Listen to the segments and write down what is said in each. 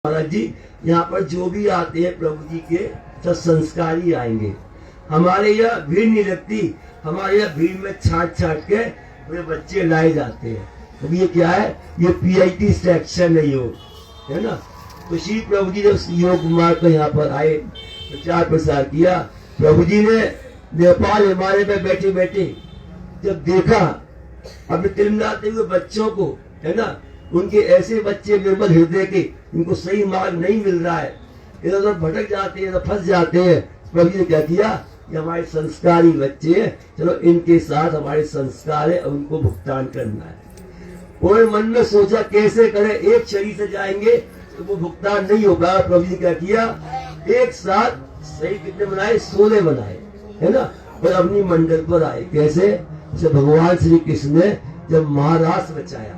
महाराज जी यहाँ पर जो भी आते हैं प्रभु जी के सब संस्कारी आएंगे। हमारे यहाँ भीड़ नहीं लगती, हमारे यहाँ भीड़ में छाट छाट के वे बच्चे लाए जाते हैं। तो ये क्या है, ये पीआईटी सेक्शन है योग, है ना। तो श्री प्रभु जी जब योग मार्ग को यहाँ पर आए, प्रचार प्रसार किया, प्रभु जी ने नेपाल हिमालय में बैठे बैठे जब देखा अपने तिलमिलाते हुए बच्चों को, है ना, उनके ऐसे बच्चे निर्मल हृदय के, इनको सही मार्ग नहीं मिल रहा है, इधर उधर भटक जाते हैं, फंस जाते हैं। प्रभु जी ने क्या किया, ये हमारे संस्कारी बच्चे हैं, चलो इनके साथ हमारे संस्कार है, उनको भुगतान करना है। उन्होंने मन में सोचा कैसे करें, एक शरीर से जाएंगे तो वो भुगतान नहीं होगा। प्रभु जी ने क्या किया, एक साथ सही कितने बनाए, 16 बनाए, है ना, और अपनी मंडल पर आए। कैसे, जब भगवान श्री कृष्ण ने जब महाराज बचाया,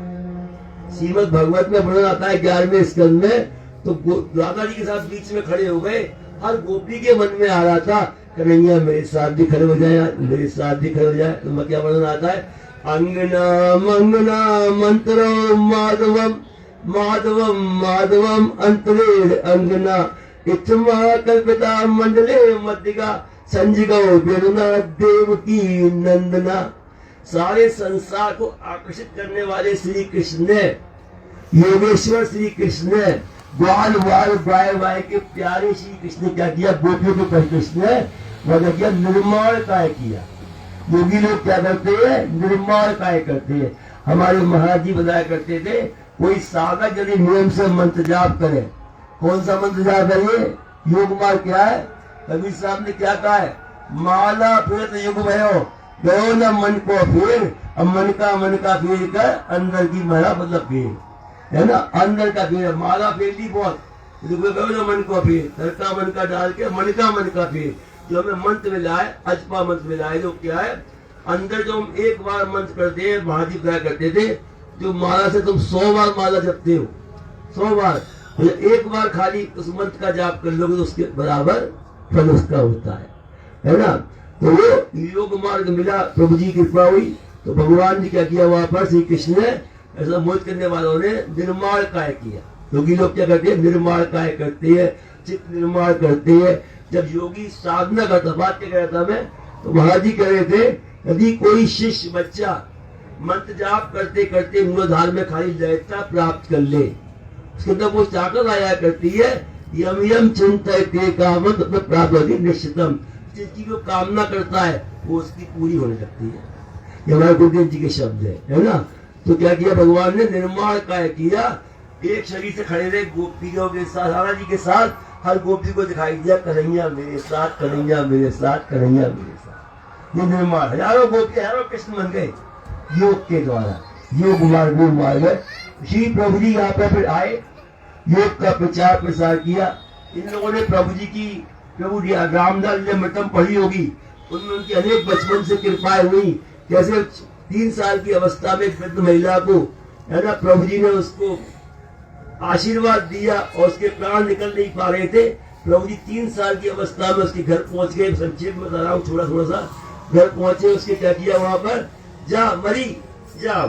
श्रीमद भगवत में वर्णन आता है 11वें स्कंद में, तो राधा जी के साथ बीच में खड़े हो गए। हर गोपी के मन में आ रहा था, कन्हैया मेरे साथ भी खड़े हो जाए, मेरे साथ भी खड़े हो जाए। तो क्या वर्णन आता है, अंगना मंगना मंत्रो माधवम माधवम माधवम अंतरे अंगना इत्थमा कल्पिता मंडले मध्यगा संजगो बेरुना देव की नंदना। सारे संसार को आकर्षित करने वाले श्री कृष्ण ने, योगेश्वर श्री कृष्ण ने, ग्वाल वाल बाय बाय के प्यारे श्री कृष्ण ने क्या किया, गोपियों के कृष्ण ने क्या किया, निर्माण काय किया। योगी लोग क्या करते हैं, निर्माण काय करते हैं। हमारे महाराज जी बताया करते थे, कोई साधक यदि नियम से मंत्र जाप करे, कौन सा मंत्र जाप करिए, योग मार्ग क्या है, कबीर साहब ने क्या कहा है, माला फिर युग भयो गयो न मन को फिर, अब मन का फेर कर अंदर की माला मतलब फेर, है ना, अंदर का फेर, माला फेर ली बहुत, गयो न मन को फेर, घर का मन का डाल के मन का फेर। जो हमें मंत्र में लाए, अजपा मंत्र में लाए, जो क्या है, अंदर जो हम एक बार मंत्र करते हैं, महाजी क्या करते थे, जो माला से तुम 100 बार माला जपते हो, 100 बार, तो एक बार खाली उस मंत्र का जाप कर लोगे तो उसके बराबर फल उसका होता है ना। तो वो योग मार्ग मिला, प्रभु जी की कृपा हुई, तो भगवान जी क्या किया, वहां पर श्री कृष्ण ने ऐसा मोहित करने वालों ने निर्माण काय किया। योगी लोग क्या करते हैं, निर्माण काय करते हैं, चित्त निर्माण करते हैं। जब योगी साधना करता, बात क्या कहता मैं, तो महाराज जी कह रहे थे, यदि कोई शिष्य बच्चा मंत्र जाप करते करते मूलाधार में खाली लयता प्राप्त कर ले, उसके अंदर वो ताकत आया करती है, यम यम चिंतयते कामं तत् प्राप्नोति निश्चितम। जिसकी वो कामना करता है वो उसकी पूरी होने लगती है। ये हमारे गुरुदेव जी के शब्द है ना। तो क्या किया भगवान ने, निर्माण काय किया, एक शरीर से खड़े रहे गोपियों के साथ, राधा जी के साथ, हर गोपी को दिखाई दिया, कन्हैया मेरे साथ, कन्हैया मेरे साथ, कन्हैया मेरे साथ। ये निर्माण, हजारों गोपी हजारों कृष्ण बन गए योग के द्वारा, योग मार्ग है। श्री प्रभु जी यहाँ पे फिर आए, योग का प्रचार प्रसार किया। इन लोगों ने प्रभु जी की, प्रभु रामदास ने मृतम पढ़ी होगी, उनमें उनकी अनेक बचपन से कृपाएं हुई। जैसे 3 साल की अवस्था में वृद्ध महिला को, है ना, प्रभु जी ने उसको आशीर्वाद दिया और उसके प्राण निकल नहीं पा रहे थे। प्रभु जी 3 साल की अवस्था में उसके घर पहुंच गए। संक्षेप में बता रहा हूँ थोड़ा सा, घर पहुंचे, उसके क्या किया, वहां पर जा मरी जाओ,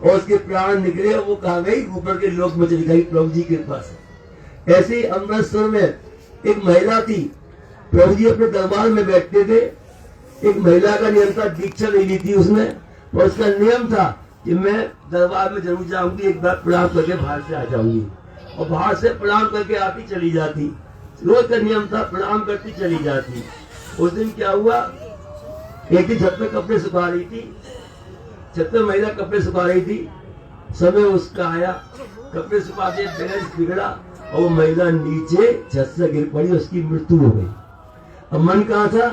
और उसके प्राण निकले। वो कहा गई, ऊपर के लोक में चली गई प्रभु जी के पास। ऐसे ही अमृतसर में एक महिला थी, प्रभु जी अपने दरबार में बैठते थे। एक महिला का नियम था, दीक्षा ले ली थी उसने, और उसका नियम था कि मैं दरबार में जरूर जाऊंगी, एक बार प्रणाम करके बाहर से आ जाऊंगी, और बाहर से प्रणाम करके आती चली जाती। रोज का नियम था, प्रणाम करती चली जाती। उस दिन क्या हुआ, एक दिन छत पे कपड़े सुखा रही थी, छत पे महिला कपड़े सुखा रही थी, समय उसका आया, कपड़े सुखाते बैलेंस बिगड़ा और वो महिला नीचे छत से गिर पड़ी, उसकी मृत्यु हो गई। अब मन कहाँ था,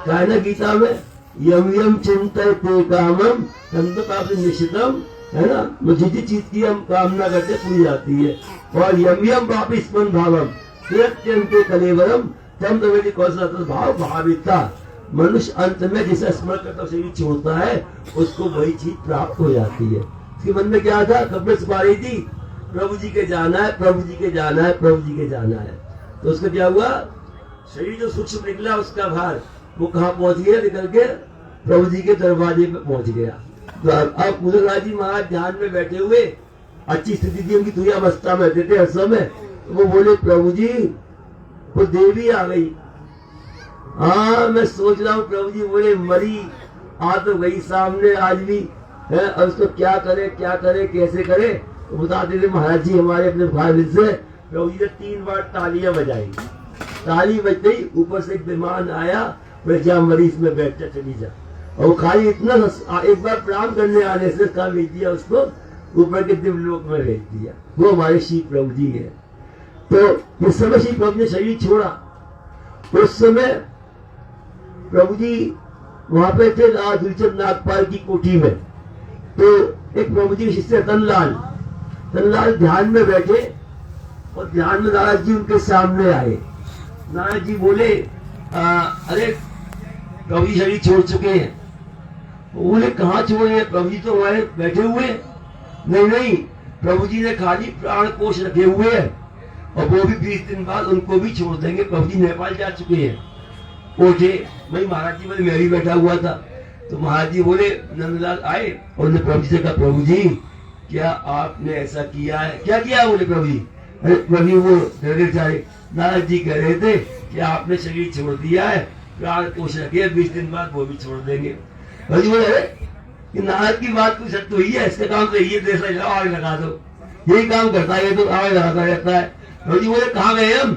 कहा ना गीता में, यम यम चिंतयते कामं तत् निश्चितम, है ना, मुझे जिस चीज की हम कामना करते पूरी जाती है। और यम यम वापि स्मरण भावम त्यक्त्यन्ते कलेवरम तम तवेति कौशल भाव भाविता। मनुष्य अंत में जिसे स्मरण करता शरीर छोड़ता है, उसको वही चीज प्राप्त हो जाती है। उसके मन में क्या था, कपड़े सुखा रही थी, प्रभु जी के जाना है, प्रभु जी के जाना है, प्रभु जी के जाना है। तो उसका क्या हुआ, शरीर जो सूक्ष्म निकला उसका भार, वो कहाँ पहुंच गया, निकल के प्रभु जी के दरवाजे पे पहुंच गया। तो अब मुद्रराज जी महाराज ध्यान में बैठे हुए, अच्छी स्थिति थी उनकी, दुनिया अवस्था में रहते थे हर समय। तो वो बोले प्रभु जी वो देवी आ गई। हाँ मैं सोच रहा हूँ प्रभु जी। बोले मरी आ तो गई सामने आज भी है, और उसको क्या करे कैसे करे। तो बताते थे महाराज जी हमारे अपने भाई से प्रभु जी ने 3 बार तालियां बजाई। ताली बजते ही ऊपर से एक विमान आया, बोले जा मरीज में बैठ जा, चली जा। और वो खाली इतना एक बार प्रणाम करने आने से कहा भेज दिया उसको ऊपर के दिव्य लोक में भेज दिया। वो हमारे श्री प्रभु जी है। तो इस समय श्री प्रभु ने शरीर छोड़ा, उस समय प्रभु जी वहां पे थे दुलचंद नागपाल की कोठी में। तो एक प्रभु जी के शिष्य तनलाल ध्यान में बैठे और ध्यान में नाराज जी उनके सामने आए। नाराज जी बोले अरे प्रभु जी शरीर छोड़ चुके हैं। बोले कहाँ छोड़े हैं, प्रभु जी तो हमारे बैठे हुए हैं। नहीं प्रभु जी ने खाली प्राण कोष रखे हुए हैं और वो भी 20 दिन बाद उनको भी छोड़ देंगे। प्रभु जी नेपाल जा चुके हैं। उठे भाई महाराज जी बोले मैं भी बैठा हुआ था। तो महाराज जी बोले नंदलाल आए और उन्होंने प्रभु जी से कहा प्रभु जी क्या आपने ऐसा किया है? क्या किया? बोले प्रभु जी अरे प्रभु जी वो डरे सारे नारद जी कह रहे थे कि आपने शरीर छोड़ दिया है, प्राण कोष रखे 20 दिन बाद वो भी छोड़ देंगे। प्रभु जी बोले अरे नारद की बात कोई सत्य हुई है? इसका काम तो ये देश आग लगा दो, यही काम करता है, तो आग लगाता रहता है। प्रभु जी बोले कहाँ गए हम?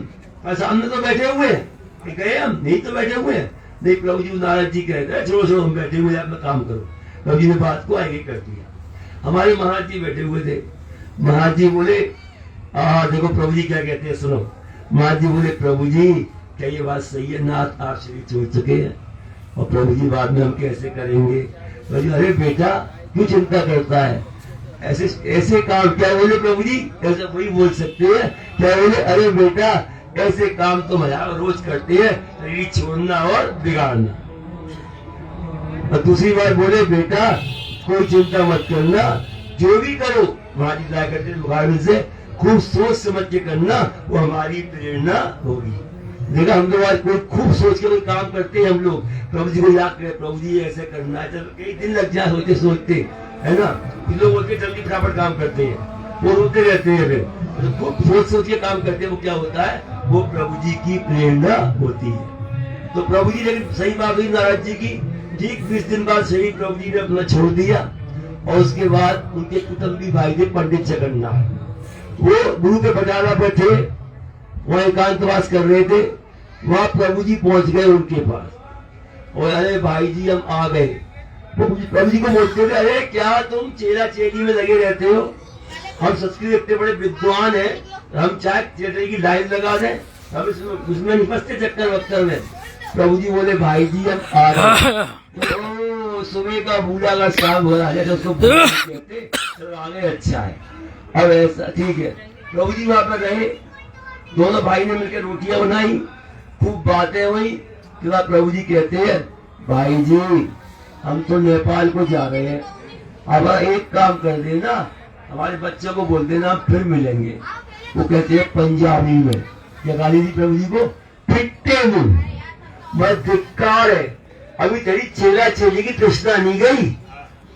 सामने तो बैठे हुए हैं। गए हम? नहीं तो बैठे हुए हैं। नहीं प्रभु जी नारद जी कहते हैं छोड़ो हम बैठे हुए अपना काम करो। प्रभु जी ने बात को आगे कर दिया। हमारे महाराज जी बैठे हुए थे। महाराज जी बोले देखो प्रभु जी क्या कहते हैं सुनो। महाराज जी बोले प्रभु जी क्या ये बात सही है? नाथ आप शरीर छोड़ चुके हैं और प्रभु जी बाद में हम कैसे करेंगे? प्रभु जी अरे बेटा क्यों चिंता करता है? ऐसे काम क्या? बोले प्रभु जी ऐसा वही बोल सकते हैं क्या? बोले अरे बेटा ऐसे काम तो हजार रोज करते हैं, शरीर छोड़ना और बिगाड़ना। और दूसरी बात बोले बेटा कोई चिंता मत करना, जो भी करो हमारी दया करते बुखार से खूब सोच समझ के करना, वो हमारी प्रेरणा होगी। देखा हम लोग आज कोई खूब सोच के कोई काम करते हैं। हम लोग प्रभु जी को याद करें प्रभु जी ऐसे करना है, चलो कई दिन लग जाए सोचते है ना। कुछ लोग बोलते जल्दी फटाफट काम करते हैं, वो रोते रहते हैं। फिर खूब सोच के काम करते हैं, वो क्या होता है? वो प्रभु जी की प्रेरणा होती है। तो प्रभु जी लेकिन सही बात हुई नाराज जी की। ठीक 20 दिन बाद शरीर प्रभु जी ने अपना छोड़ दिया और उसके बाद उनके कुटुंबी भाई थे पंडित जगन्नाथ, वो गुरु के पटारा पर थे, वह एकांतवास कर रहे थे। वहां प्रभु जी पहुंच गए उनके पास और अरे भाई जी हम आ गए। वो प्रभु जी को बोलते थे अरे क्या तुम चेला चेली में लगे रहते हो? हम संस्कृत इतने बड़े विद्वान हैं, हम चाहे चेले की लाइन लगा दें, हम उसमें नहीं फंसते चक्कर वक्कर में। प्रभु जी बोले भाई जी हम आ गए। तो सुबह का बूढ़ा का शाम हो रहा है, उसको कहते चलो आ गए, अच्छा है। अब ऐसा ठीक है। प्रभु जी वहां पर रहे, दोनों भाई ने मिलकर रोटियां बनाई, खूब बातें हुई। के बाद प्रभु जी कहते हैं भाई जी हम तो नेपाल को जा रहे हैं, अब एक काम कर देना हमारे बच्चों को बोल देना हम फिर मिलेंगे। वो कहते हैं पंजाबी में क्या गाली दी प्रभु जी को? फिट्टे मुंह मैं धिक्कार है, अभी तेरी चेला चेली की तृष्णा नहीं गई,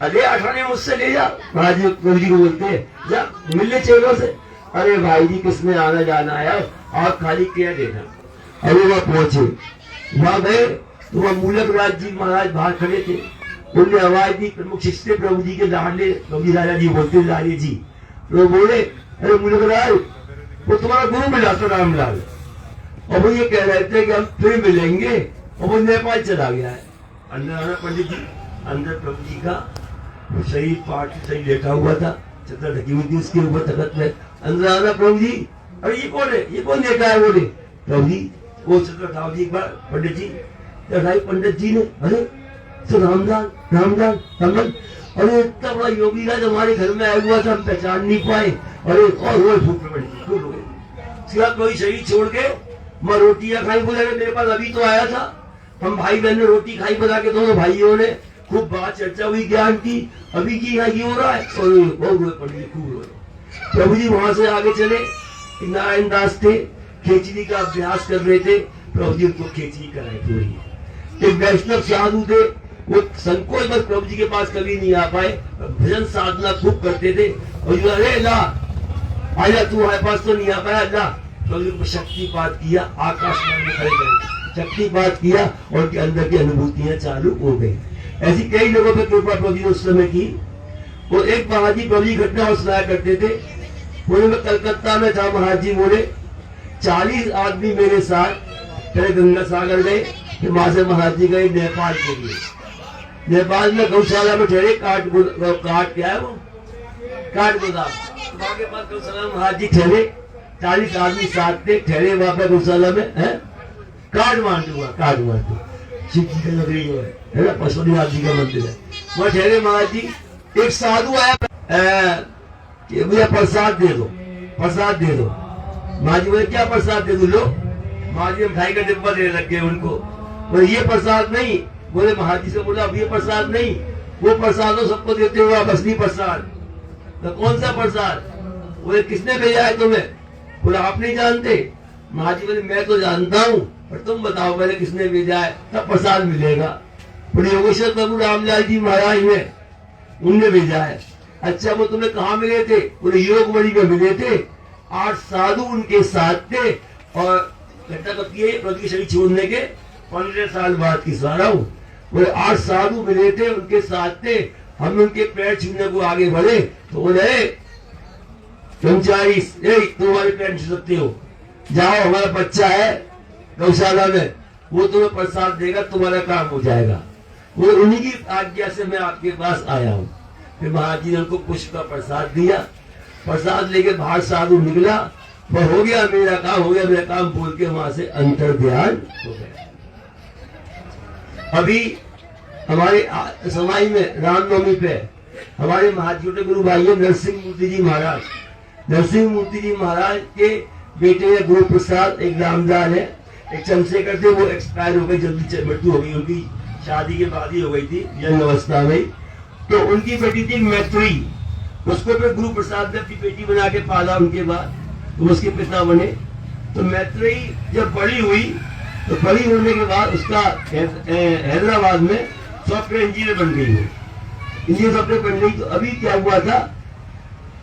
अरे 18 मुझसे ले जा। महाराज प्रभु जी को बोलते हैं जा मिलने चेलों से। अरे भाई जी किसने आना जाना है, आप खाली क्या देना। अरे वह पहुंचे, वहां गए तो वह मूलक राज जी महाराज बाहर खड़े थे। उनने आवाज दी, प्रमुख शिष्य प्रभु जी के लाडले प्रभु जी राजा जी बोलते लाले जी। तो बोले अरे मूलक राज वो तुम्हारा गुरु मिला था रामलाल, और वो ये कह रहे थे कि हम फिर मिलेंगे, और वो नेपाल चला गया है। अंदर आना पंडित जी, अंदर प्रभु जी का शरीर पाठ सही लेटा हुआ था, चद्दर ढकी हुई थी उसके ऊपर तखत में। अंदर आना प्रभु जी, अरे ये कौन है, ये कौन लेटा है? बोले प्रभु जी वो चद्दर उठाओ जी एक बार। पंडित जी उठाई, पंडित जी ने अरे तो रामलाल रामलाल रामलाल, अरे इतना बड़ा योगी राज हमारे घर में आया हुआ था, हम पहचान नहीं पाए। अरे और वो फूट गए, कोई शरीर छोड़ के मैं रोटियां खाई। बोले मेरे पास अभी तो आया था, हम भाई बहन ने रोटी खाई बना के, दोनों भाइयों ने खूब बात चर्चा हुई ज्ञान की, अभी की है हो रहा है। और बहुत रोए पंडित जी, खूब रोए। प्रभु जी वहां से आगे चले, नारायण दास थे, खेचड़ी का अभ्यास कर रहे थे। प्रभु जी उनको खेचड़ी कराई पूरी। एक वैष्णव साधु थे, वो संकोच बस प्रभु जी के पास कभी नहीं आ पाए, भजन साधना खूब करते थे। और जो अरे अल्लाह आजा तू हमारे पास तो नहीं आ पाया, अल्लाह प्रभु जी को शक्तिपात किया, आकाश में खड़े गए, शक्तिपात किया और उनके अंदर की अनुभूतियां चालू हो गई। ऐसी कई लोगों पर कृपा प्रभु जी ने उस समय की। वो एक महाराज जी प्रभु जी घटना और सुनाया करते थे। बोले मैं कलकत्ता में था, महाराज जी बोले 40 आदमी मेरे साथ पहले गंगा सागर गए, फिर वहां से महाराज जी गए नेपाल के लिए। नेपाल में गौशाला में ठहरे, काट क्या है वो, काठ गोदाम, वहां के पास गौशाला में महाराज जी ठहरे। 40 आदमी साथ थे, ठहरे वहां पे गौशाला में, है काठमांडू शिव जी का नगरी है ना, पशुपतिनाथ जी का मंदिर है, वहां ठहरे महाराज जी। एक साधु आया, भैया प्रसाद दे दो, प्रसाद दे दो। महाराज जी बोले क्या प्रसाद दे दो, लो। महाराज जी मिठाई का डिब्बा दे रखे उनको। बोले ये प्रसाद नहीं। बोले महाराज जी से बोला अब ये प्रसाद नहीं, वो प्रसाद सबको देते हुए असली प्रसाद। तो कौन सा प्रसाद? बोले किसने भेजा है तुम्हें? बोला आप नहीं जानते। महाराज जी बोले मैं तो जानता हूँ, पर तुम बताओ पहले किसने भेजा है, तब प्रसाद मिलेगा। बोले योगेश्वर प्रभु रामलाल जी महाराज ने, उनने भेजा है। अच्छा वो तुम्हें कहाँ मिले थे? बोले योगवड़ी में मिले थे, 8 साधु उनके साथ थे। और घटना कब की है? प्रभु की शरीर छोड़ने के 15 साल बाद की सवाल हूँ। बोले 8 साधु मिले थे, उनके साथ थे। हम उनके पैर छूने को आगे बढ़े तो बोले कर्मचारी तुम हमारे पैर छू सकते हो, जाओ हमारा बच्चा है गौशाला में, वो तुम्हें प्रसाद देगा, तुम्हारा काम हो जाएगा। वो उन्हीं की आज्ञा से मैं आपके पास आया हूँ। फिर महाराज जी ने उनको पुष्प का प्रसाद दिया। प्रसाद लेके बाहर साधु निकला, वह हो गया मेरा काम, हो गया मेरा काम बोल के वहां से अंतर ध्यान हो गया। अभी हमारे समाई में रामनवमी पे हमारे महाजोटे गुरु भाई नरसिंह मूर्ति जी महाराज, नरसिंह मूर्ति जी महाराज के बेटे है गुरु प्रसाद, एक रामदान है, एक चंद्रशेखर थे, वो एक्सपायर हो गए, जल्दी मृत्यु हो गई उनकी, शादी के बाद ही हो गई थी, यंग अवस्था में। तो उनकी बेटी थी मैत्री, उसको फिर गुरु प्रसाद ने अपनी बेटी बना के पाला। उनके बाद तो उसके पिता बने। तो मैत्री जब बड़ी हुई तो बड़ी होने के बाद उसका हैदराबाद में सॉफ्टवेयर इंजीनियर बन गई, वो इंजीनियर सॉफ्टवेयर बन गई। तो अभी क्या हुआ था,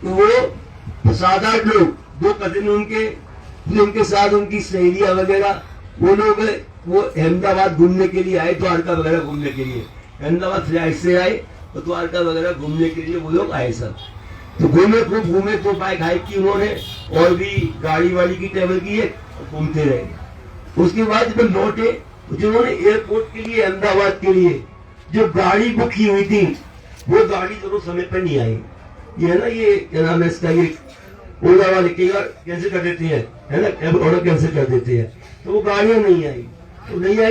तो वो 7-8 लोग, 2 कजिन उनके साथ उनकी सहेलियां वगैरह, वो लोग वो अहमदाबाद घूमने के लिए आए, द्वारका वगैरह घूमने के लिए। अहमदाबाद फ्लाइट से आए तो द्वारका वगैरह घूमने के लिए वो लोग आए सब। तो खूब घूमे, तो बाइक हाइक की उन्होंने, और भी गाड़ी वाड़ी की ट्रेवल की है, घूमते रहे। उसके बाद जब लौटे तो जो उन्होंने एयरपोर्ट के लिए, अहमदाबाद के लिए जो गाड़ी बुक की हुई थी, वो गाड़ी दोनों समय पर नहीं आई। ये है ना, ये क्या नाम है इसका, ये ओला वाले कैंसिल कर देते हैं, है ना, ऑर्डर कैंसिल कर देते हैं। तो वो गाड़ियां नहीं आई,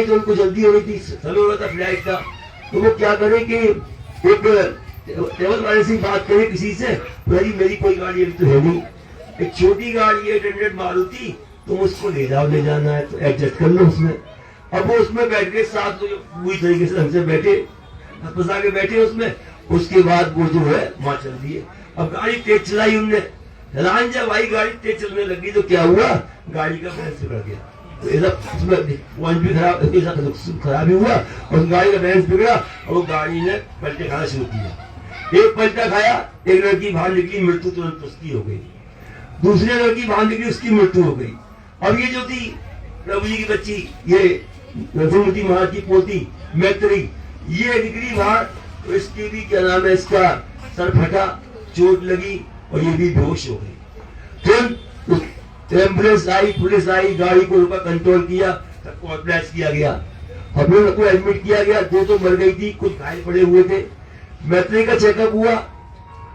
तो उनको जल्दी हो रही थी, समय हो रहा था फ्लाइट का। तो वो क्या करे कि एक ट्रेवल वाले से बात करे किसी से, मेरी कोई गाड़ी अभी तो है नहीं, एक छोटी गाड़ी है 800 मारुति, तुम उसको ले जाओ, ले जाना है तो एडजस्ट कर लो उसमें। अब वो उसमें बैठ के साथ पूरी तरीके से हमसे बैठे, फंसा के बैठे उसमें। उसके बाद वो जो है वहां चल दिए। अब गाड़ी तेज चलाई उनने, हैरान जब आई गाड़ी तेज चलने लगी तो क्या हुआ, गाड़ी का बैलेंस बिगड़ गया। तो ऐसा उसमें पॉइंट भी खराब ही हुआ, और गाड़ी का बैलेंस बिगड़ा और वो गाड़ी ने पलटे खाना शुरू किया। एक पलटा खाया, एक लड़की बाहर निकली, मृत्यु तुरंत उसकी हो गई। दूसरी लड़की बाहर निकली, उसकी मृत्यु हो गई। अब ये जो थी प्रभु जी की बच्ची, ये नरसिंह महाराज की पोती मैत्री, ये निकली बाहर, तो इसकी भी क्या नाम है, इसका सर फटा, चोट लगी और ये भी बेहोश हो गई। तुरंत एम्बुलेंस आई, पुलिस आई, गाड़ी को ऊपर कंट्रोल किया, सबको हॉस्पिटलाइज किया गया, हॉस्पिटल को एडमिट किया गया। 2 तो मर गई थी, कुछ घायल पड़े हुए थे। मैत्री का चेकअप हुआ,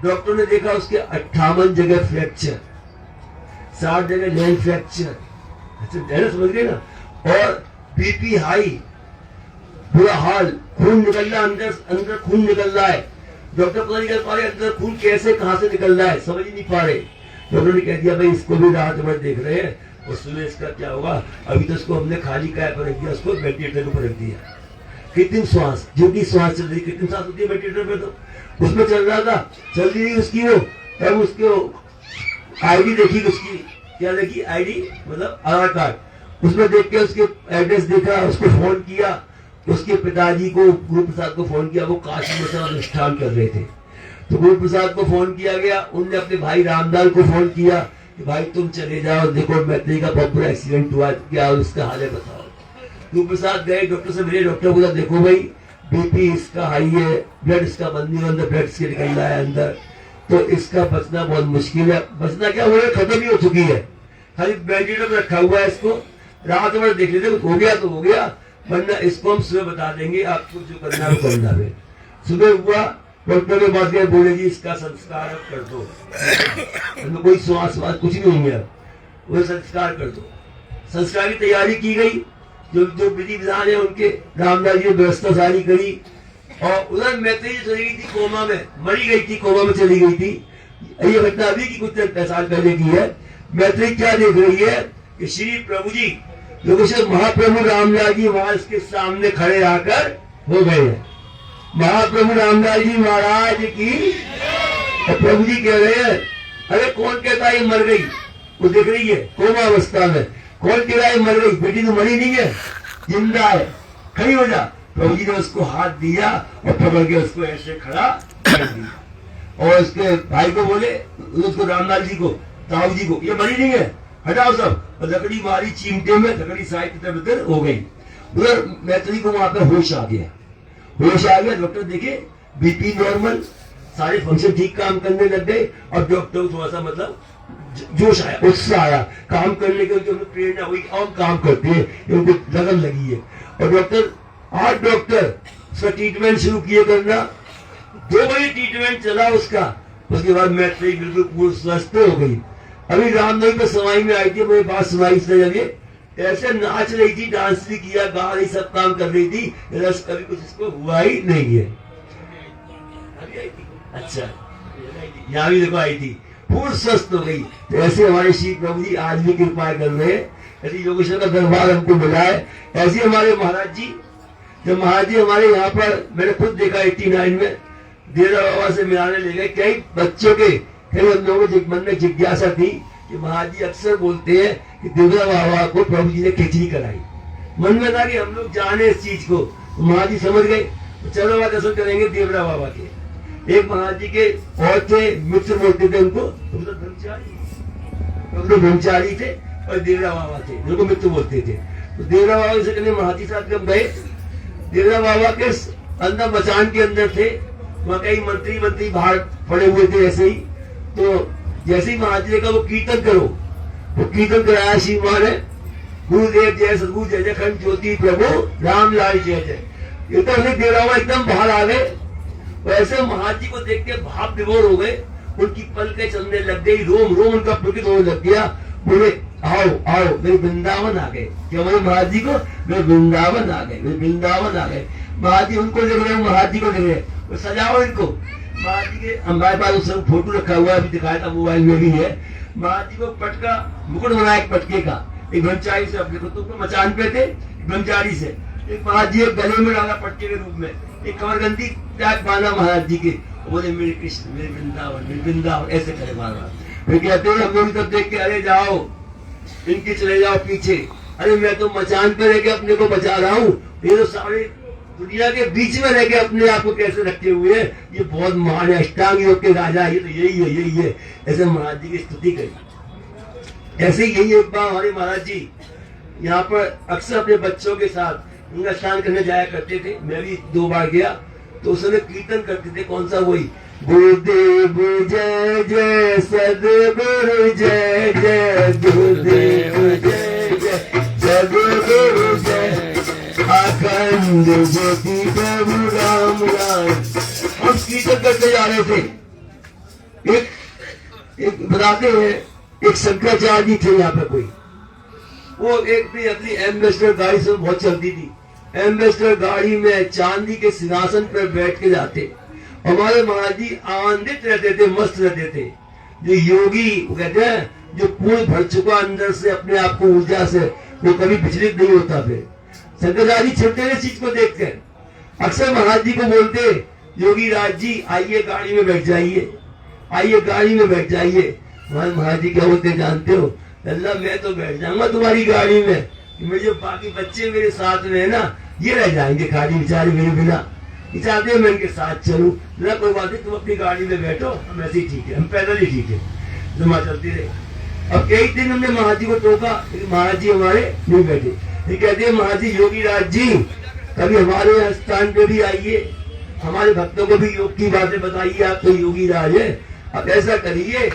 डॉक्टर ने देखा उसके 58 जगह फ्रैक्चर, 60 जगह लैंड फ्रैक्चर, अच्छा समझ गए ना, और बीपी हाई, बुरा हाल, खून निकल रहा, अंदर खून निकल रहा है। डॉक्टर पता नहीं कर पा रहे अंदर खून कैसे कहां से निकल रहा है, समझ ही नहीं पा रहे। डॉक्टर ने कह दिया भाई इसको भी राहत भर देख रहे हैं, और सुबह इसका क्या होगा, अभी तो इसको हमने खाली काय पर रख दिया, उसको वेंटिलेटर पर रख दिया। कृत्रिम श्वास, जो की श्वास चल रही, कृत्रिम श्वास होती है वेंटिलेटर पे, तो उसमें चल रहा था, चल रही उसकी वो, तब उसको आईडी देखी, उसकी क्या देखी, आईडी मतलब आधार कार्ड, उसमें देख के उसके एड्रेस देखा, उसको फोन किया, उसके पिताजी को गुरु प्रसाद को फोन किया, वो काशी में अनुष्ठान कर रहे थे, तो गुरु प्रसाद को फोन किया गया। उनने अपने भाई रामलाल को फोन किया कि भाई तुम चले जाओ, देखो मैत्री का बहुत बड़ा एक्सीडेंट हुआ, क्या उसका हाल है बताओ। गुरु प्रसाद गए, डॉक्टर से मिले, डॉक्टर बोला देखो भाई बीपी इसका हाई है, ब्लड इसका बंद नहीं, अंदर ब्लड से निकल रहा है अंदर, तो इसका बचना बहुत मुश्किल है। बचना क्या, वो खत्म ही हो चुकी है, खाली वेंटिलेटर में रखा हुआ है, इसको रात भर देख लेते, हो गया तो हो गया, वरना इसको हम सुबह बता देंगे, आपको जो करना है वो करना है। सुबह हुआ, डॉक्टर के पास गए, बोले जी इसका संस्कार अब कर दो, कोई श्वास कुछ भी नहीं है, वो संस्कार कर दो। संस्कार की तैयारी की गई, जो जो विधि विधान है उनके रामदास जी ने व्यवस्था सारी करी, और उधर मैत्री जी चली गई थी कोमा में, मरी गई थी, कोमा में चली गई थी। ये घटना अभी की कुछ साल पहले की है। मैत्री क्या देख रही है कि श्री प्रभु जी जो महाप्रभु रामदास जी वहां इसके सामने खड़े आकर हो गए हैं। महाप्रभु रामदास जी महाराज की, और प्रभु जी कह रहे हैं अरे कौन कहता है मर गई, वो देख रही है कोमा अवस्था में, कौन कह रहा है मर गई, बेटी तो मरी नहीं है, जिंदा है, खड़ी हो जा। प्रभु जी ने उसको हाथ दिया और पकड़ के उसको ऐसे खड़ा कर दिया, और उसके भाई को बोले, उसको रामलाल जी को, ताऊ जी को, ये मरी नहीं है, हटाओ सब, और लकड़ी मारी चिमटे में, लकड़ी साइड इधर हो गई। उधर मैत्री को वहां पर होश आ गया, होश आ गया। डॉक्टर देखे बीपी नॉर्मल, सारे फंक्शन ठीक काम करने लग गए, और डॉक्टर को थोड़ा सा मतलब जोश आया, उत्साह आया, काम करने के उनको प्रेरणा हुई, और काम करते हैं, उनको लगन लगी है। और डॉक्टर 8 डॉक्टर उसका ट्रीटमेंट शुरू किए करना, 2 बजे ट्रीटमेंट चला उसका, उसके बाद मैत्री बिल्कुल पूर्ण स्वस्थ हो गई। अभी रामनवमी पे सवाई में आई थी, मेरी बात सुनाई इसने जगह, ऐसे नाच रही थी, डांस भी किया, गा रही, सब काम कर रही थी, कभी कुछ इसको हुआ ही नहीं है। अच्छा, यहाँ भी देखो आई थी, पूर्ण स्वस्थ हो गई। तो ऐसे हमारे श्री प्रभु जी आज भी कृपा कर रहे हैं, ऐसी योगेश्वर का दरबार हमको मिला है। ऐसे हमारे महाराज जी, जब महाराज जी हमारे यहाँ पर, मैंने खुद देखा 89 में देवरा बाबा से मिलाने ले गए, कई बच्चों के, कई हम लोगों के मन में जिज्ञासा थी कि महाराज जी अक्सर बोलते हैं कि देवरा बाबा को प्रभु जी ने खिचड़ी कराई, मन में था कि हम लोग जाने इस चीज को। तो महाराज जी समझ गए, तो चलो वहां दर्शन करेंगे देवरा बाबा के। एक महाराज जी के और थे, मित्र बोलते थे उनको, ब्रह्मचारी थे, और देवरा बाबा थे जिनको मित्र बोलते थे। तो देवरा बाबा से कहने महाराज साहब जब गए, देवरा बाबा के अंदर मचान के अंदर थे, वहाँ कई मंत्री बाहर पड़े हुए थे ऐसे ही। तो जैसे ही महाराज जी ने कहा वो कीर्तन करो, वो कीर्तन कराया श्रीमान है, गुरुदेव जय, सदगुरु जय जय, खंड ज्योति प्रभु रामलाल जय जय। ये तो हमने देवरा बाबा एकदम बाहर आ गए, वैसे महाराज जी को देख के भाव विभोर हो गए, उनकी पलकें चलने लग गई, रोम रोम उनका पुलकित होने लग गया। बोले आओ आओ, मेरे वृंदावन आ गए। क्या बोले महाराज जी को, मेरे वृंदावन आ गए, मेरे वृंदावन आ गए। महाराज जी उनको देख रहे, महाराज जी को देख रहे, सजाओ इनको। महाराज जी के हमारे पास उस समय फोटो रखा हुआ है, अभी दिखाया था, मोबाइल में भी है। महाराज जी को पटका, मुकुट बना एक पटके का, एक ब्रह्मचारी से, अपने को तो मचान पे थे, ब्रह्मचारी से एक महाराज जी गले में डाला पटके के रूप में, एक कमरगंदी टैग बांधा महाराज जी के, बोले मेरे कृष्ण, मेरे वृंदावन, ऐसे करे महाराज। फिर कहते हैं हम लोग तब देख के, अरे जाओ इनके चले जाओ पीछे, अरे मैं तो मचान पे रह के अपने को बचा रहा हूँ, ये तो सारे दुनिया के बीच में रह के अपने आप को कैसे रखे हुए हैं, ये बहुत महान है, अष्टांग योग के राजा, ये तो यही है। ऐसे महाराज जी की स्तुति करी। ऐसे यही एक बार हमारे महाराज जी यहाँ पर अक्सर अपने बच्चों के साथ उनका स्नान करने जाया करते थे, मैं भी 2 बार गया। तो उसमें कीर्तन करते थे, कौन सा, वही गुरुदेव जय जय, सदगुरु जय जय, गुरुदेव जय जय, सदगुरु जय, अखंड ज्योति प्रभु राम राम। हम कीर्तन करते जा रहे थे। एक बताते हैं, एक शंकराचार्य जी थे यहाँ पे कोई, वो एक भी अपनी एम्बेसडर गाड़ी से बहुत चलती थी, एम्बेसडर गाड़ी में चांदी के सिंहासन पर बैठ के जाते। हमारे महाराज जी आनंदित रहते थे, मस्त रहते थे। जो योगी कहते हैं, जो पूर्ण भर चुका अंदर से अपने आप को ऊर्जा से, वो कभी विचलित नहीं होता। फिर शंकराचार्य छिड़ते हैं इस चीज को देखकर। अक्सर महाराज जी को बोलते, योगी राज जी आइए गाड़ी में बैठ जाइए, आइए गाड़ी में बैठ जाइए। हमारे महाराज जी क्या बोलते जानते हो, अल्लाह मैं तो बैठ जाऊंगा तुम्हारी गाड़ी में, मेरे जो बाकी बच्चे मेरे साथ में है ना, ये रह जाएंगे खाली बेचारे मेरे बिना। ये चाहते हैं मैं इनके साथ चलूं। ना कोई बात नहीं, तुम अपनी गाड़ी में बैठो, हम ऐसे ही ठीक है, हम पैदल ही ठीक है। जमा चलती रहे। अब कई दिन हमने महाराज जी को टोका, महाराज जी हमारे नहीं बैठे। ये कहते हैं महाराज जी योगी राज जी कभी हमारे यहाँ स्थान पे भी आइए, हमारे भक्तों को भी योग की बातें बताइए, आप तो योगी राज है। अब ऐसा करिए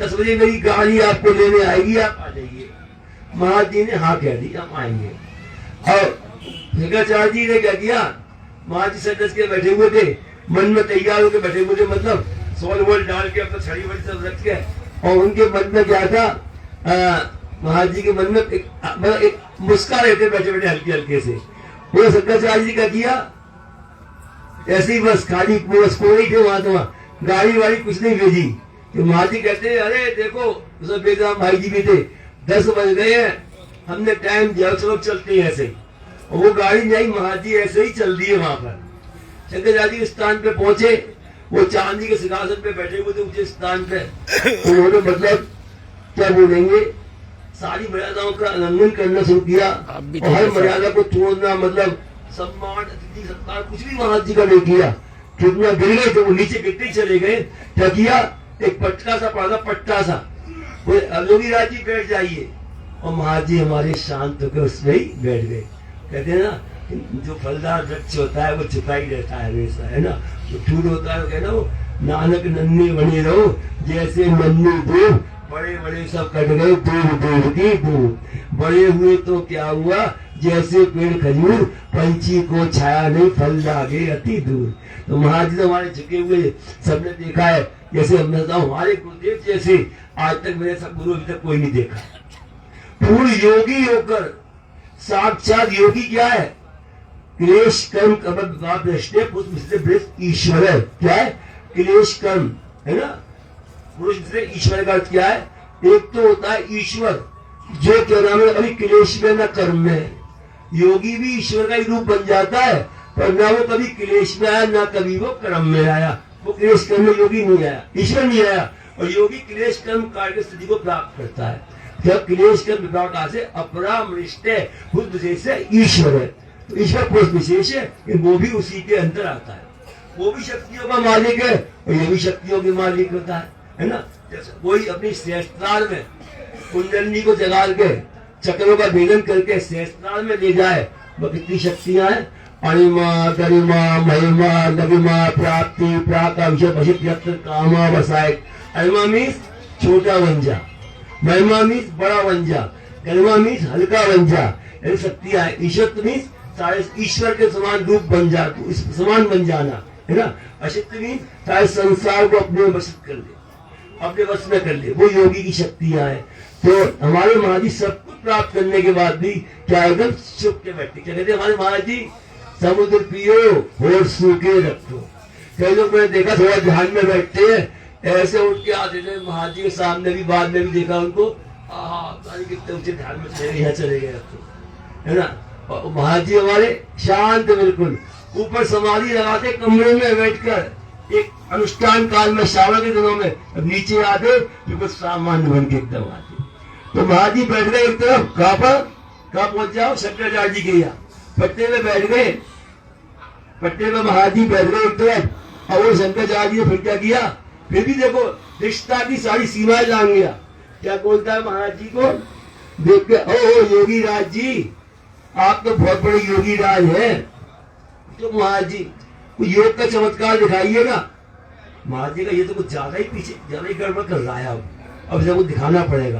10 बजे मेरी गाड़ी आपको लेने आएगी, आप आ जाइए। महाराज जी ने हाँ कह दी, हम आएंगे। और शंकराचार्य जी ने क्या किया, महाराज जी सदस्य के बैठे हुए थे, मन में तैयार होकर बैठे हुए थे, मतलब सोल वोल डाल के अपना छड़ी वड़ी सब रख के। और उनके मन में क्या था, महाराज जी के मन में एक मुस्का रहे थे बैठे बैठे हल्के हल्के से। वो शंकराचार्य जी का किया ऐसे ही, बस खाली बस कोई थे वहां, तो गाड़ी वाड़ी कुछ नहीं भेजी। तो महाराज जी कहते अरे देखो, उसमें बेगम भाई जी भी थे, 10 बज गए हैं, हमने टाइम जब चलते हैं ऐसे। और वो गाड़ी नहीं, महाराज जी ऐसे ही चल दिए वहां पर। शंकराचार्य जी स्थान पे पहुंचे, वो चांदी के सिंहासन पे बैठे हुए थे ऊंचे स्थान पे। उन्होंने मतलब क्या बोलेंगे, सारी मर्यादाओं का उल्लंघन करना शुरू किया। और हर मर्यादा को तोड़ना, मतलब सम्मान अतिथि सत्कार कुछ भी महाराज जी का नहीं किया। कितना गिर गए थे, वो नीचे गिरते ही चले गए। क्या किया, एक पटका सा पड़ा, पट्टा सा, योगी राज जी बैठ जाइए। और महाराज जी हमारे शांत होकर उसमें ही बैठ गए। कहते हैं ना, जो फलदार वृक्ष होता है वो झुका ही रहता है हमेशा, है ना। जो फूल होता है कहना, वो नानक नन्हे बने रहो, जैसे नन्हे दूर, बड़े बड़े सब कट गए दूर दूर की दूर। बड़े हुए तो क्या हुआ, जैसे पेड़ खजूर, पंछी को छाया नहीं, फल लागे अति दूर। तो महाराज जी हमारे झुके हुए सबने देखा है। जैसे हमने हमारे गुरुदेव जैसे आज तक मेरे सब गुरु अभी तक कोई नहीं देखा। पूर्ण योगी होकर, साक्षात योगी क्या है, क्लेश कर्म ईश्वर है। क्या है, क्लेश कर्म, है ना। पुरुष से ईश्वर का अर्थ क्या है, एक तो होता है ईश्वर, जो क्या नाम है, अभी क्लेश में न कर्म में। योगी भी ईश्वर का ही रूप बन जाता है, पर ना वो कभी क्लेश में आया, ना कभी वो कर्म में आया। वो क्लेश कर्म में योगी नहीं आया, ईश्वर नहीं आया। और योगी क्लेश कर्म कार्य स्थिति को प्राप्त करता है। जब क्लेश कर्म विभाग से अपरामृष्ट है, खुद विशेष है, ईश्वर है। तो ईश्वर पुरुष विशेष है, वो भी उसी के अंदर आता है। वो भी शक्तियों का मालिक है और ये भी शक्तियों के मालिक होता है ना। जैसे कोई अपनी सहस्त्रार में कुंडली को जगा के चक्रों का भेदन करके सहस्त्रार में ले जाए, वो कितनी शक्तियां हैं, अणिमा गरिमा महिमा लगिमा प्राप्ति प्राक कामा वसाय। अणिमा मीन्स छोटा बन जा, महिमा मीन्स बड़ा बन जा, गरिमा मीन्स हल्का बन जा। ऐसी शक्तियां है। ईश्वर मीन्स सारे ईश्वर के समान रूप बन जा, समान बन जाना, है ना। अशित मीन्स सारे संसार को अपने वश कर ले, अपने वश में कर ले। वो योगी की शक्तियां हैं। तो हमारे महाराज जी सब कुछ प्राप्त करने के बाद भी क्या एकदम चुप के बैठते। क्या कहते हमारे महाराज जी, समुद्र पियो होठ सूखे रखो। कई लोग मैंने देखा थोड़ा ध्यान में बैठते हैं, ऐसे उठ के आते थे महाराज जी के सामने भी, बाद में भी देखा उनको, कितने ऊंचे ध्यान में चले यहाँ चले गए, है ना। महाराज जी हमारे शांत बिल्कुल, ऊपर समाधि लगाते कमरे में बैठकर। एक अनुष्ठान काल में श्रावण के दिनों में नीचे आते बिल्कुल सामान्य बन के एकदम आते। तो महाराज जी बैठ गए एक तरफ, कहाँ पर, कहाँ पहुंच जाओ, शंकराचार्य जी के यहाँ पट्टे में बैठ गए। पट्टे में महाराज जी बैठ गए एक तरफ, और वो शंकराचार्य जी ने फिर क्या किया, फिर भी देखो रिश्ता की सारी सीमाएं जान गया। क्या बोलता है महाराज जी को देख के, ओ योगी राज जी, आप तो बहुत बड़े योगी राज है। तो महाराज जी कोई योग का चमत्कार दिखाइएगा। महाराज जी का ये तो कुछ ज्यादा ही पीछे, ज्यादा ही गड़बड़ कर रहा है, अब जब दिखाना पड़ेगा।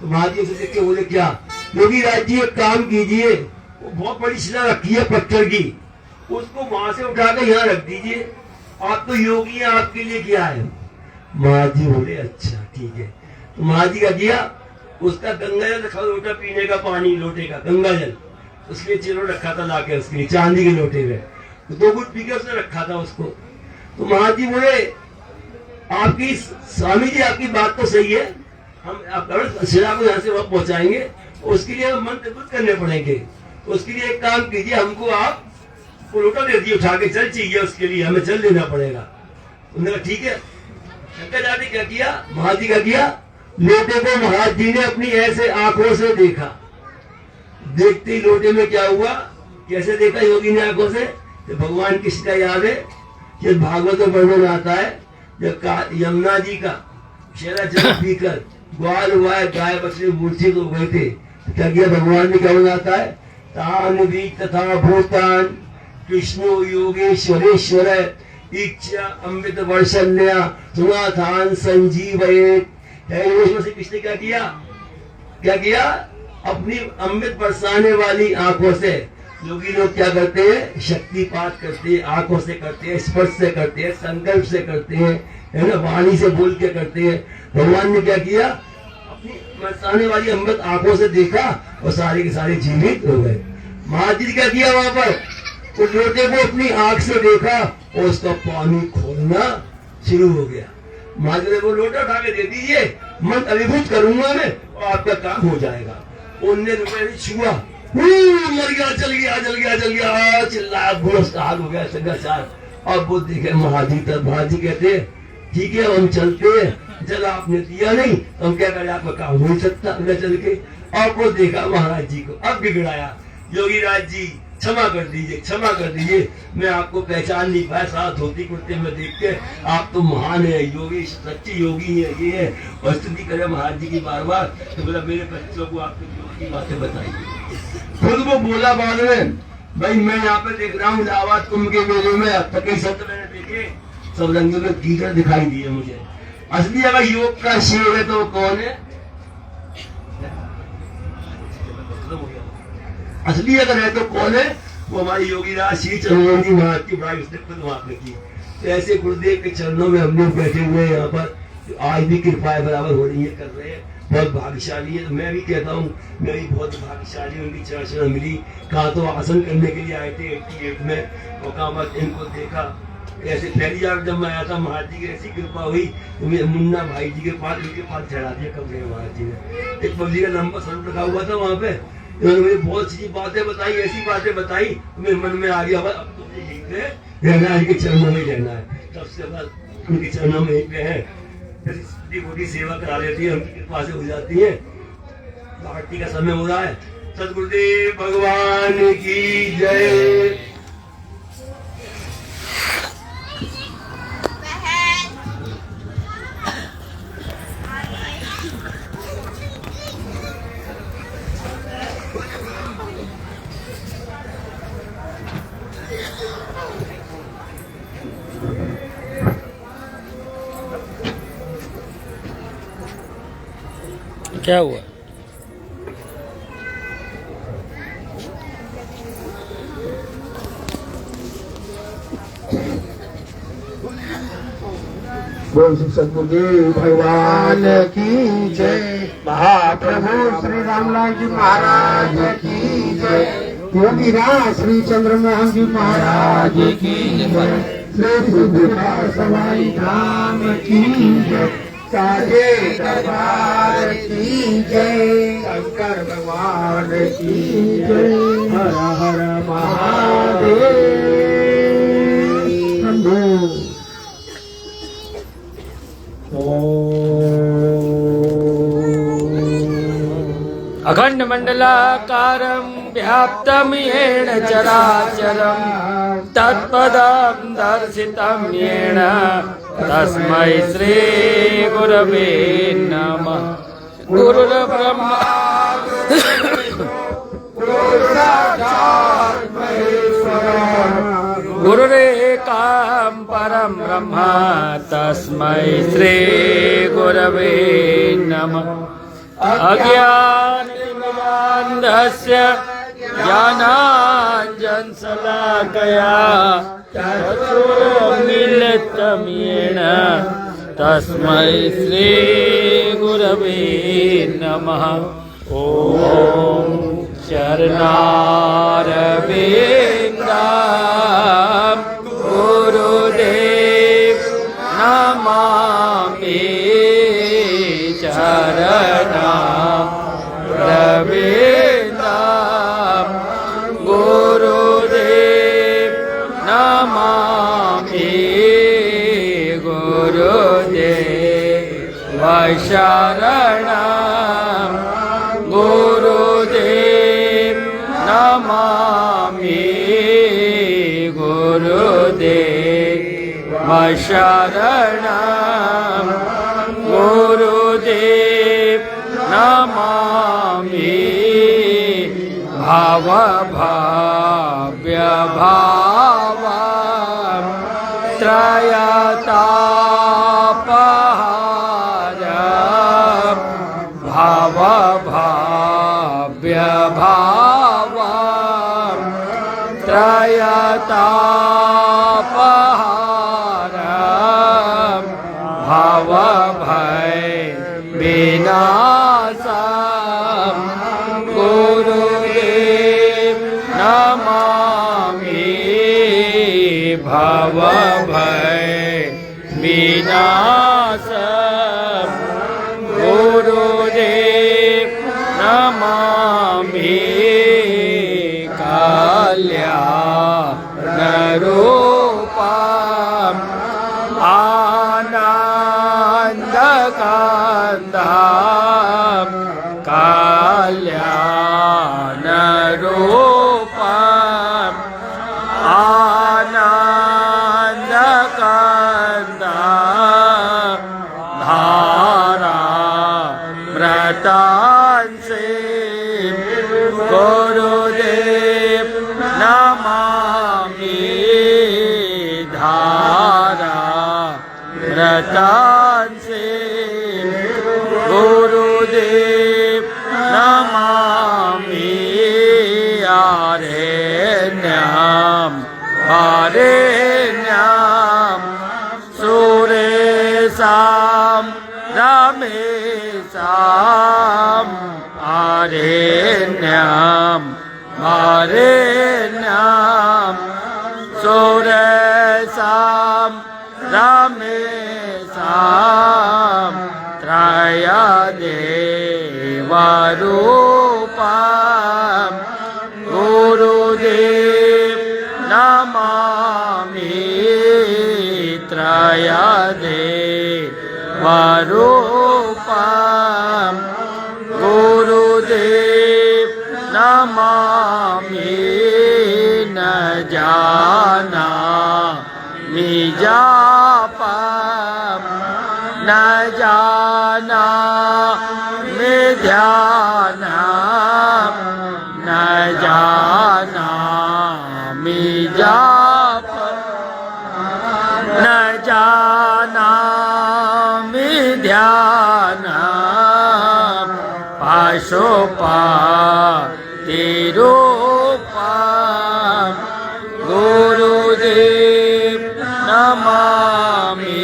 तो महाराज जी उसे देख के बोले, क्या योगी राज जी एक काम कीजिए, वो बहुत बड़ी शिला रखी है पत्थर की, उसको वहां से उठाकर यहाँ रख दीजिए, आप तो योगी हैं, आपके लिए क्या है। महाराज जी बोले अच्छा ठीक है। तो महाराज जी का किया, उसका गंगा जल रखा, लोटा पीने का पानी, लोटे का गंगा जल, उसके चिरो रखा था लाके, उसके लिए चांदी के लोटे में, तो 2 घूंट पी के उसने रखा था उसको। तो महाराज जी बोले, आपकी स्वामी जी आपकी बात तो सही है, हम शिला को यहाँ से वहां पहुंचाएंगे, उसके लिए हम मंत्र कुछ करने पड़ेंगे। उसके लिए एक काम कीजिए, हमको आप लोटा दे दिए उठा के, जल चाहिए उसके लिए, हमें जल लेना पड़ेगा। उन्होंने कहा ठीक है। शंकराचार्य ने क्या किया, महाराज जी का किया, लोटे को महाराज जी ने अपनी ऐसे आंखों से देखा। देखते ही लोटे में क्या हुआ, कैसे देखा योगी ने आंखों से? तो भगवान किसका याद है? जब भागवत में वर्णन आता है, जब यमुना जी का शेरा जल पीकर ग्वाल वाय गाय बछड़े मूर्छित हो गए थे, क्या किया भगवान ने? क्या बनाता है? तान भी तथा भूतान कृष्णो योगेश्वरेश्वर इच्छा अमृत वर्षन्या सुनाथान संजीवयेत। से कृष्ण क्या किया? क्या किया? अपनी अमृत बरसाने वाली आंखों से योगी लोग क्या करते हैं? शक्तिपात करते हैं, आंखों से करते हैं, स्पर्श से करते हैं, संकल्प से करते हैं, है ना, वाणी से बोल के करते हैं। भगवान ने क्या किया? अपनी बरसाने वाली अमृत आंखों से देखा और सारे के सारे जीवित हो गए। महाराज जी क्या किया? वहां पर उस लोटे को अपनी आंख से देखा और उसका पानी खोलना शुरू हो गया। महाराज ने वो लोटा उठा के दे दीजिए, मन अभिभूत करूंगा मैं और आपका काम हो जाएगा। उनने रुपये छुआ, मर गया, जल गया, जल गया, जल गया, चिल्लाया, घोष हाल हो गया संगाचार। और वो देखे महाजी, तब महाजी कहते ठीक है हम चलते हैं, जल आपने दिया नहीं तो हम क्या करें, आपका काम हो सकता अगर चल के। और वो देखा महाराज जी को, अब बिगड़ाया, योगी राज जी क्षमा कर दीजिए, क्षमा कर दीजिए, मैं आपको पहचान नहीं पाया, सारा धोती कुर्ते में देख के, आप तो महान है, योगी, सच्चे योगी है, ये है। और स्तुति करे महाराज जी की बार बार। तो बोला मेरे बच्चों को आपको योग की बातें बताइए। खुद वो बोला बाद में, भाई मैं यहाँ पे देख रहा हूँ इलाहाबाद कुंभ के मेले में, अब तक कई संत मैंने देखे, सब रंगों में कीचड़ दिखाई दिए मुझे। असली अगर योग का शेर है तो कौन है? असली अगर है तो कौन है? वो हमारी योगी राज श्री चंद्रमोहन जी महाराज की बड़ाई उसने खुद वहां पे की। तो ऐसे गुरुदेव के चरणों में हम लोग बैठे हुए हैं यहाँ पर, आज भी कृपाएं बराबर हो रही है, कर रहे हैं, बहुत भाग्यशाली है। मैं भी कहता हूँ मैं भी बहुत भाग्यशाली, उनकी चर्चा मिली। कहा तो आसन करने के लिए आए थे 88 में, और कहा मत इनको देखा। ऐसे पहली बार जब मैं आया था महाराज जी की ऐसी कृपा हुई, तो मैं मुन्ना भाई जी के पास, उनके पास चढ़ा दिया कमरे में महाराज जी ने। एक पब्लिक का लंबा स्वरूप रखा हुआ था वहाँ पे, उन्होंने मुझे बहुत सी बातें बताई, ऐसी बातें बताई, तो मेरे मन में आ गया अब तो यहीं पे रहना है, इनके चरणों में रहना है। तब से बाद उनके चरणों में यहीं पे है, छोटी सेवा करा लेती है, उनकी कृपा से हो जाती है। आरती का समय हो रहा है। सतगुरुदेव भगवान की जय। क्या हुआ? बोल सतगुरुदेव भगवान की जय। महाप्रभु श्री रामलाल जी महाराज की जय। योगी राज श्री चंद्रमोहन जी महाराज की जय। श्री सिद्धिनाथ सवाई धाम की जय। साजे दरबार की जय। शंकर भगवान की जय। हर हर महादेव। अखंड मंडलाकारं व्याप्तं येन चराचरं तत्पदं दर्शितं येन तस्मै श्री गुरवे नमः। गुरुर्ब्रह्मा गुरुरेकं परं ब्रह्म तस्मै श्री गुरवे नमः। अज्ञानतिमिरान्धस्य ज्ञानाञ्जनशलाकया चक्षुरुन्मीलितं येन तस्मै श्री गुरवे नमः। ॐ चरणारविन्दं गुरुदेव नमामि। चरणारविन्दं गुरुदेव नमामि। गुरुदेव शरणं गुरुदेव नमामि। शरणं गुरुदेव नमामि भवभाव्यभावं त्रयतापहारं भवभाव्यभावं त्रयतापहारं भवभय विनाशं गुरुदेव नमामि भवभय विनाशं गुरुदेव नमामि कल्याणरूपम् आनन्दकान्दं कल्याणरूपम् आनन्दकान्दं धारा व्रतांसि गुरुदेव नमामि धारा व्रतांसि गुरुदेव नमामि आरेण्यं आरेण्यं सुरेशां रमेशां आरेण्यं आरेण्यं सुरेशां रमेशां त्रयदेवरूपं गुरुदेव नमामि त्रयदेवरूपं गुरुदेव नमामि न जानामि जापं न जानामि ध्यानं न जानामि जापं न जानामि ध्यानं पशुपतिरूपं गुरुदेव नमामि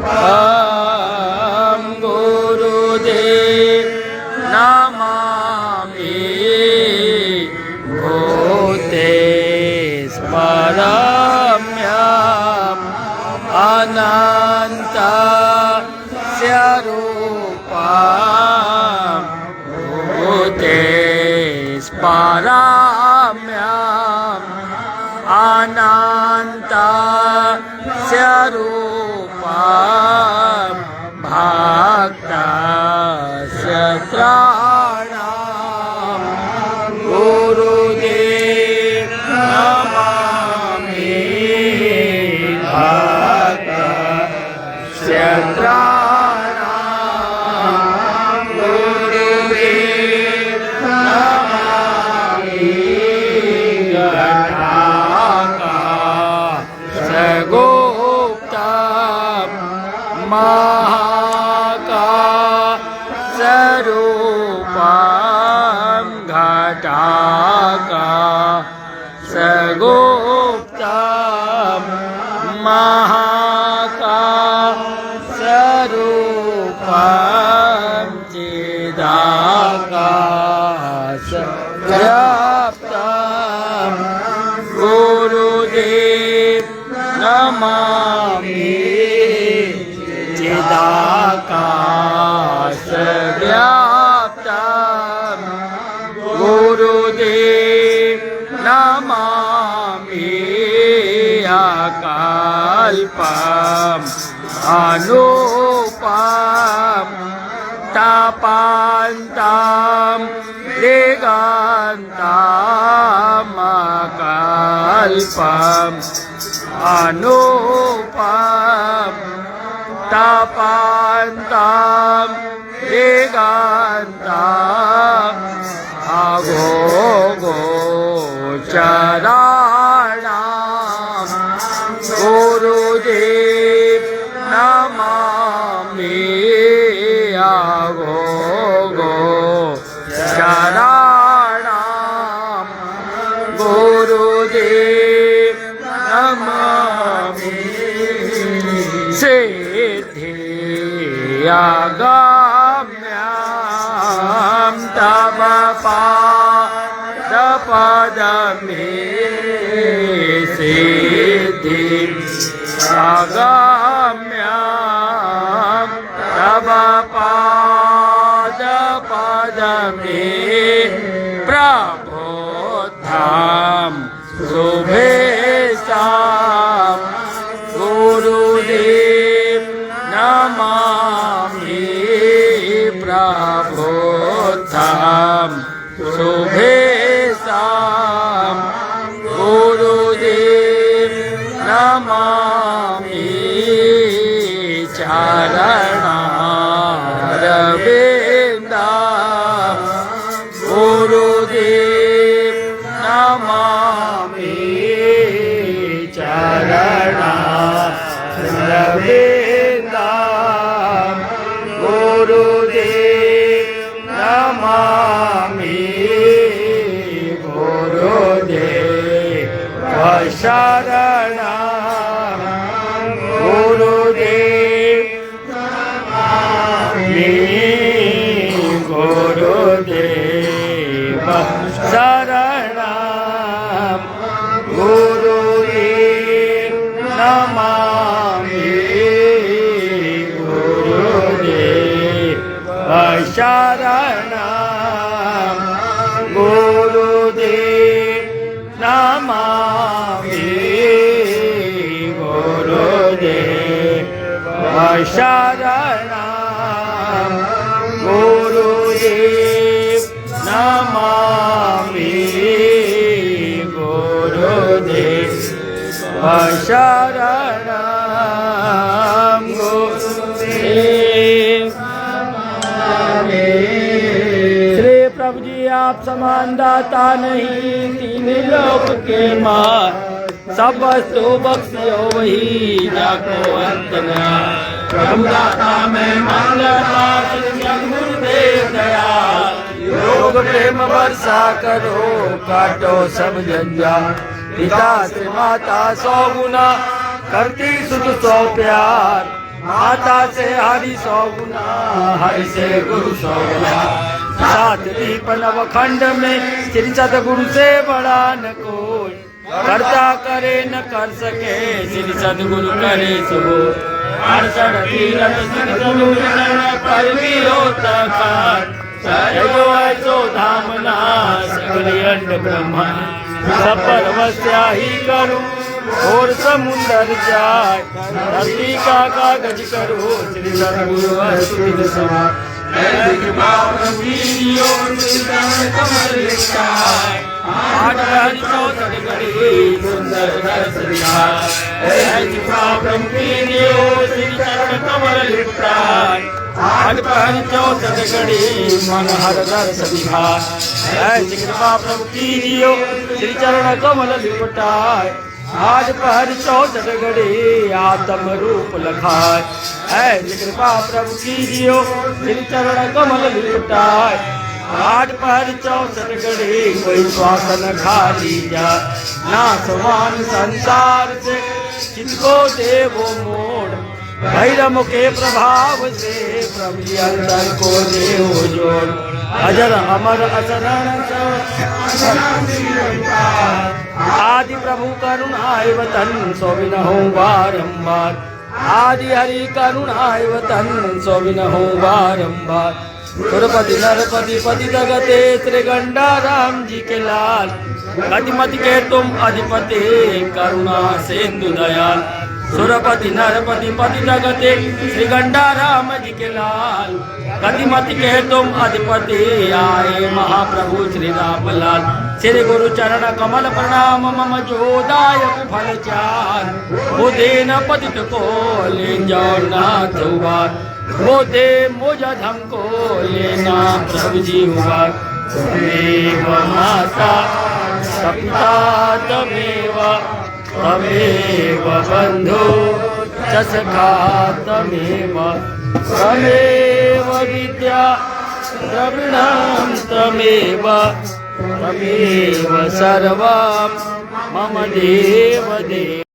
पशुपतिरूपं गुरुदेव नमामि भूतेस्मरम्यम् अनन्तस्य रूपं भूतेस्मरम्यम् अनन्तस्य रूपं भक्तस्य त्राणं गुरुदेव नमामि भक्तस्य त्राणं गुरुदेव नमामि गुप्तं महाकाशरूपं घटाकाशगुप्तं महाकाशरूपं चिदाकाशव्याप्तं गुरुदेव नमामि चिदाकाशव्याप्तं गुरुदेव नमामि अकल्पम् अनुपम तापान्तं दिगन्तामकल्पम् अनुपम तापान्तं दिगन्ताम् अघोगोचराणाम् गुरुदेव नमामि अघोगोचराणाम् गुरुदेव नमामि सिद्धियागम्यां तव पादपदमे सिद्धियागम्यां तव पादपदमे प्रबोधां शुभेशां गुरुदेव नमामि प्रबोधां शुभेशां गुरुदेव नमामि चरणारविन्दां गुरुदेव नमामि चरणारविन्दां गुरुदेव नमामि गुरुदेव शरणं गुरुदेव नमामि गुरुदेव शरणं गुरुदेव नमामि गुरुदेव शरणं गुरुदेव नमामि गुरुदेव शरणं गुरुदेव नमामि गुरुदेव शरणं गुरुदेव नमामि। श्री प्रभु जी आप समान दाता नहीं, तीन लोक के मार, सब वस्तु बख्शियो वही जाको अंत न। प्रभु दाता मैं मांगता गुरुदेव दयाल, योग प्रेम वर्षा करो काटो सब जंजाल। पिता से माता 100 गुना करती सुख 100 प्यार, माता से हरि 100 गुना हरि से गुरु 100 प्यार। 7 दीप नवखंड में श्री सतगुरु से बड़ा न कोई, करता करे न कर सके श्री सतगुरु करे सो। 68 तीरथ सतगुरु चरण पर भी होता खान, जो ऐसो धामना सगले अंड ब्रह्मांड। सब परवस्या ही करूं और समुंदर जाए, धरती का कागज करो श्री सतगुरु अस्तुति समान। आठ हरि 64 घड़ी सुंदर दर्श दिखाए, श्री चरण कमल लिपटाए। 8 हरि 64 घड़ी मन हर दर्श दिखाए, ऐसी कृपा प्रभु कीजियो श्री चरण कमल लिपटाए। 8 हरि 64 घड़ी आत्म रूप लखाए, ऐसी कृपा प्रभु कीजियो श्री चरण कमल लिपटाए। 8 हरि 64 घड़ी कोई श्वास न खाली जा, ना समान संसार से जिनको देवो मोड़। भैरव के प्रभाव से प्रभु जी अंतर को देव जोड़, अजर अमर अचरण आदि प्रभु करुणाय वतन सो बिनहु बारंबार। आदि हरि करुणाय वतन सो बिनहु बारंबार। सुरपति नरपति पति जगते श्री गंडा राम जी के लाल, गतिमति के तुम अधिपति करुणा सिंधु दयाल। सुरपति नरपति पति जगते श्री गंडा राम जी के लाल गतिमति के तुम अधिपति आए महाप्रभु श्री राम लाल श्री गुरु चरण कमल प्रणाम मम जोदायक फल चार बुधेन पतित को ले जाओ नाथ उबार बोधे मुझा धम को लेना प्रभु जी उबार तमेव माता सपिता तमेव तमेव बंधु च सखा तमेव तमेव विद्या द्रविणं तमेव तमेव सर्वं मम देव देव।